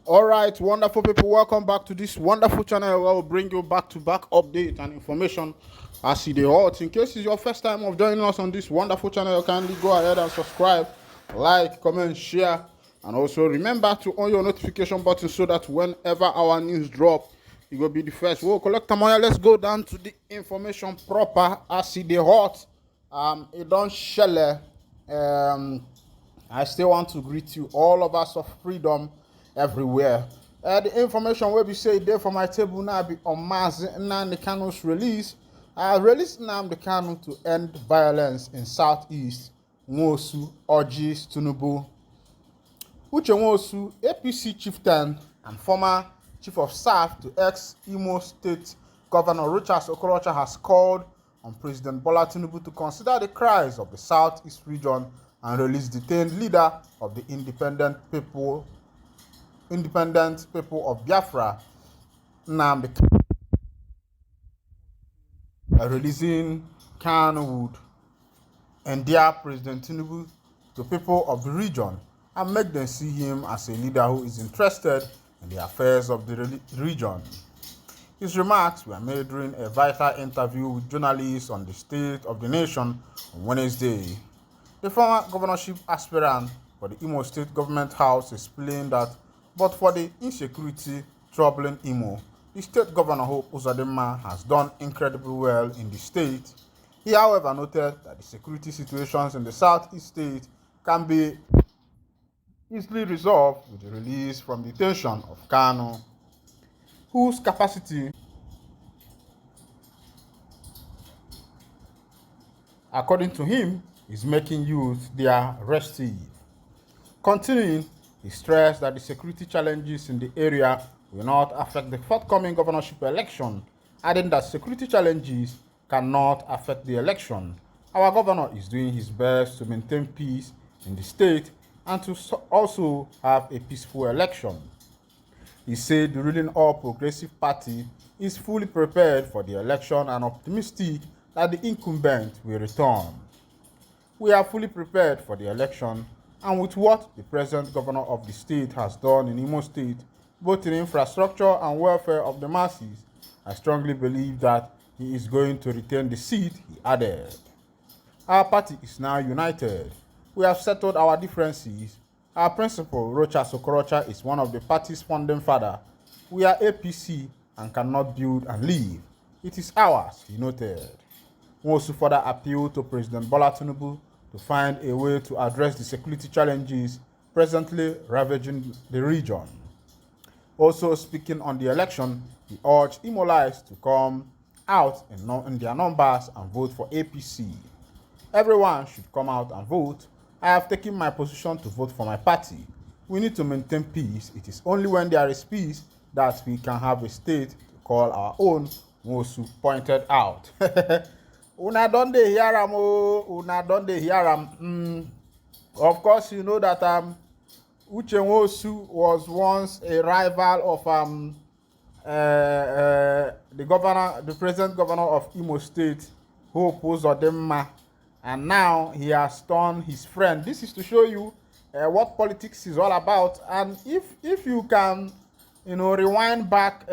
All right, wonderful people, welcome back to this wonderful channel where we'll bring you back-to-back update and information as see the hot. In case it's your first time of joining us on this wonderful channel, kindly go ahead and subscribe, like, comment, share, and also remember to on your notification button so that whenever our news drop, you will be the first. We'll collect them all. Let's go down to the information proper as see the hot. It don't shell. I still want to greet you, all of us of freedom everywhere. The information will be said there for my table now be on Mazi Nnamdi Kanu'S release. Released Nnamdi Kanu to end violence in Southeast. Nwosu urges Tinubu. Uche Nwosu, APC chieftain and former chief of staff to ex-Imo State Governor Rochas Okorocha, has called on President Bola Tinubu to consider the cries of the Southeast region and release detained leader of the independent people of Biafra, Nnamdi, releasing Kanu'S and dear President Tinubu to people of the region and make them see him as a leader who is interested in the affairs of the region. His remarks were made during a vital interview with journalists on the state of the nation on Wednesday. The former governorship aspirant for the Imo State Government House explained that, but for the insecurity troubling Imo, the state governor Hope Uzodinma has done incredibly well in the state. He, however, noted that the security situations in the southeast state can be easily resolved with the release from detention of Kanu, whose capacity, according to him, is making youth their restive. Continuing, he stressed that the security challenges in the area will not affect the forthcoming governorship election, adding that security challenges cannot affect the election. Our governor is doing his best to maintain peace in the state and to also have a peaceful election. He said the ruling All Progressive Party is fully prepared for the election and optimistic that the incumbent will return. We are fully prepared for the election, and with what the present governor of the state has done in Imo State, both in infrastructure and welfare of the masses, I strongly believe that he is going to retain the seat, he added. Our party is now united. We have settled our differences. Our principal, Rochas Okorocha, is one of the party's founding father. We are APC and cannot build and leave. It is ours, he noted. Nwosu further appealed to President Bola Tinubu to find a way to address the security challenges presently ravaging the region. Also speaking on the election, he urged Imolites to come out in their numbers and vote for APC. Everyone should come out and vote. I have taken my position to vote for my party. We need to maintain peace. It is only when there is peace that we can have a state to call our own, Nwosu pointed out. Una don dey hear am o, una don dey hear am. Of course, you know that Uche Nwosu was once a rival of the present governor of Imo State, Hope Uzodinma, and now he has turned his friend. This is to show you what politics is all about. And if you can, rewind back,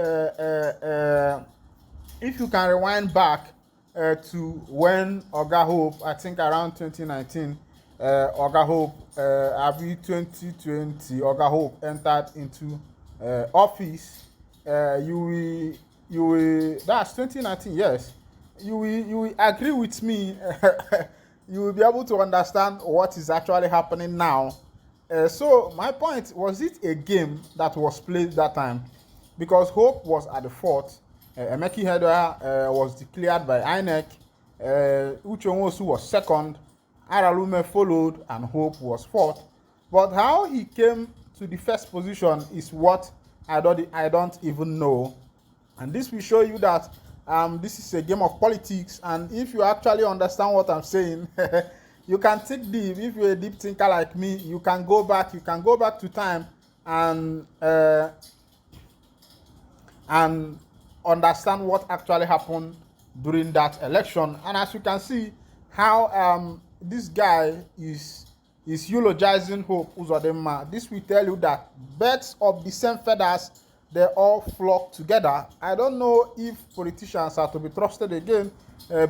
if you can rewind back to when Oga Hope, I think around 2019, Oga Hope, 2020, Oga Hope entered into office. You will, that's 2019, yes. You will agree with me. You will be able to understand what is actually happening now. So my point, was it a game that was played that time? Because Hope was at the fort. Emeki Hedwa was declared by INEC. Uche Nwosu was second. Aralume followed, and Hope was fourth. But how he came to the first position is what I don't even know. And this will show you that this is a game of politics. And if you actually understand what I'm saying, you can think deep. If you're a deep thinker like me, you can go back. You can go back to time and understand what actually happened during that election. And as you can see, how this guy is is eulogizing Hope Uzodinma. This will tell you that birds of the same feathers, they all flock together. I don't know if politicians are to be trusted again,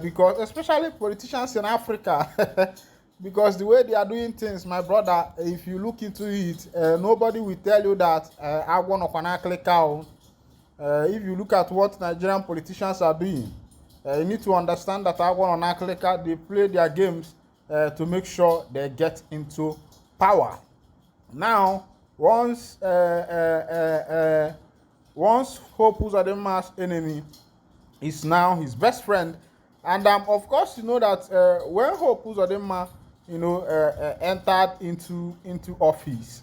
because especially politicians in Africa, because the way they are doing things, my brother, if you look into it, nobody will tell you that I want to cow. If you look at what Nigerian politicians are doing, you need to understand that they play their games to make sure they get into power. Now, once Hope Uzodinma's enemy is now his best friend, and of course, you know that when Hope Uzodinma, entered into office,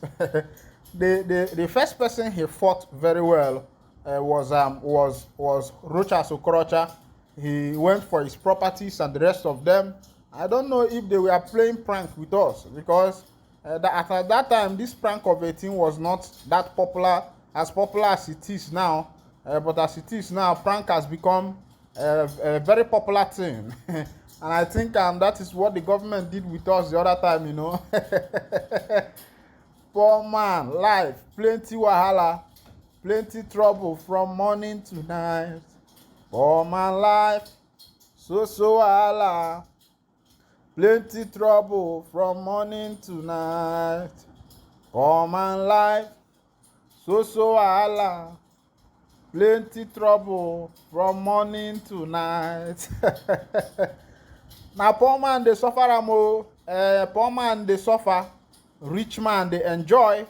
the first person he fought very well was Rochas Okorocha. He went for his properties and the rest of them. I don't know if they were playing prank with us, because at that time this prank of 18 was not that popular as it is now. But as it is now, prank has become a very popular thing. And I think that is what the government did with us the other time, Poor man, life, plenty wahala, plenty trouble from morning to night. Poor man, life, so wahala, plenty trouble from morning to night. Poor man, life, so wahala, plenty trouble from morning to night. Now poor man they suffer poor man they suffer, rich man they enjoy.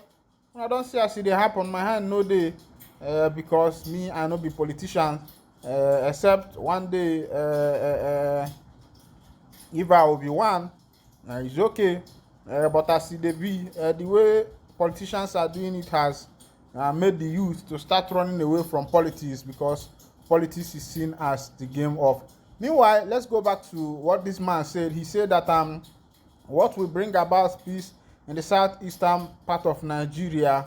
I don't see as it happen. My hand no day, because me I no be politician, except one day if I will be one, it's okay. But as it be, the way politicians are doing it has made the youth to start running away from politics, because politics is seen as the game of. Meanwhile, let's go back to what this man said. He said that what will bring about peace in the southeastern part of Nigeria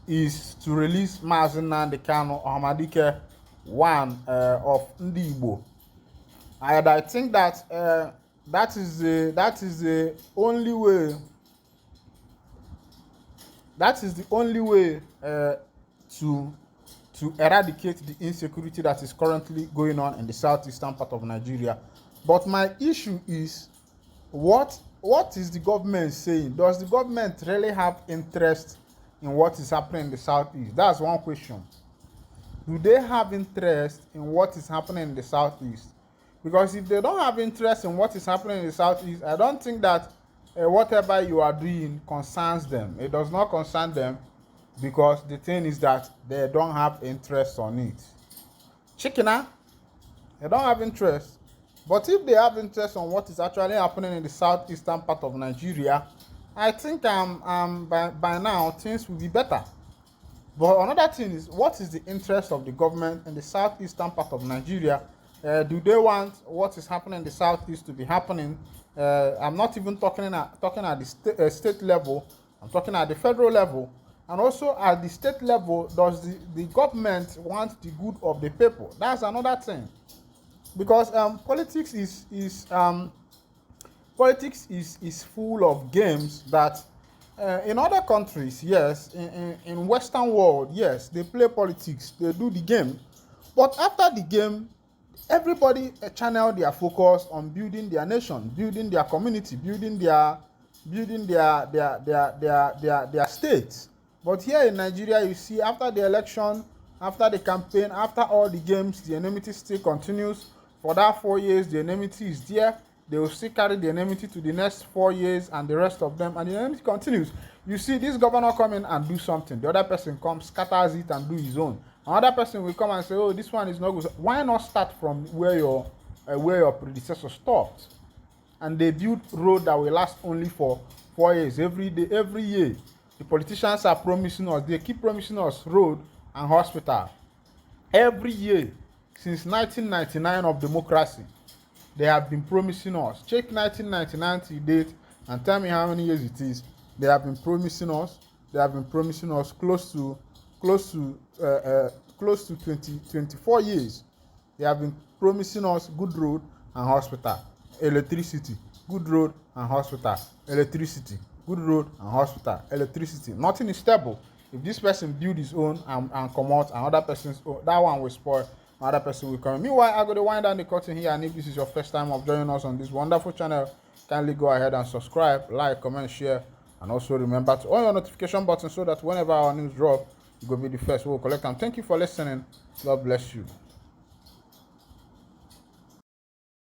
is to release Mazi Nnamdi Kanu'S one of Ndigbo. And I think that that is the only way. That is the only way to eradicate the insecurity that is currently going on in the southeastern part of Nigeria. But my issue is, what is the government saying? Does the government really have interest in what is happening in the southeast? That's one question. Do they have interest in what is happening in the southeast? Because if they don't have interest in what is happening in the southeast, I don't think that whatever you are doing concerns them. It does not concern them, because the thing is that they don't have interest on it. Chickena, they don't have interest. But if they have interest on what is actually happening in the southeastern part of Nigeria, I think by now things will be better. But another thing is, what is the interest of the government in the southeastern part of Nigeria? Do they want what is happening in the southeast to be happening? I'm not even talking at the state level. I'm talking at the federal level. And also at the state level, does the government want the good of the people? That's another thing. Because politics is full of games that in other countries, yes, in Western world, yes, they play politics, they do the game. But after the game, everybody channel their focus on building their nation, building their community, building their states. But here in Nigeria, you see, after the election, after the campaign, after all the games, the enmity still continues. For that 4 years, the enmity is there. They will still carry the enmity to the next 4 years and the rest of them, and the enmity continues. You see, this governor come in and do something. The other person comes, scatters it, and do his own. Another person will come and say, "Oh, this one is not good." Why not start from where your predecessor stopped? And they build road that will last only for 4 years. Every day, every year, the politicians are promising us. They keep promising us road and hospital. Every year since 1999 of democracy, they have been promising us. Check 1999 to date and tell me how many years it is. They have been promising us. They have been promising us close to 24 years. They have been promising us good road and hospital, electricity, good road and hospital, electricity, good road and hospital, electricity. Nothing is stable. If this person build his own and come out, another person's own, that one will spoil, another person will come. Meanwhile, I go to wind down the curtain here, and if this is your first time of joining us on this wonderful channel, kindly go ahead and subscribe, like, comment, share, and also remember to on your notification button so that whenever our news drop, you go be the first. We'll collect them. Thank you for listening. God bless you.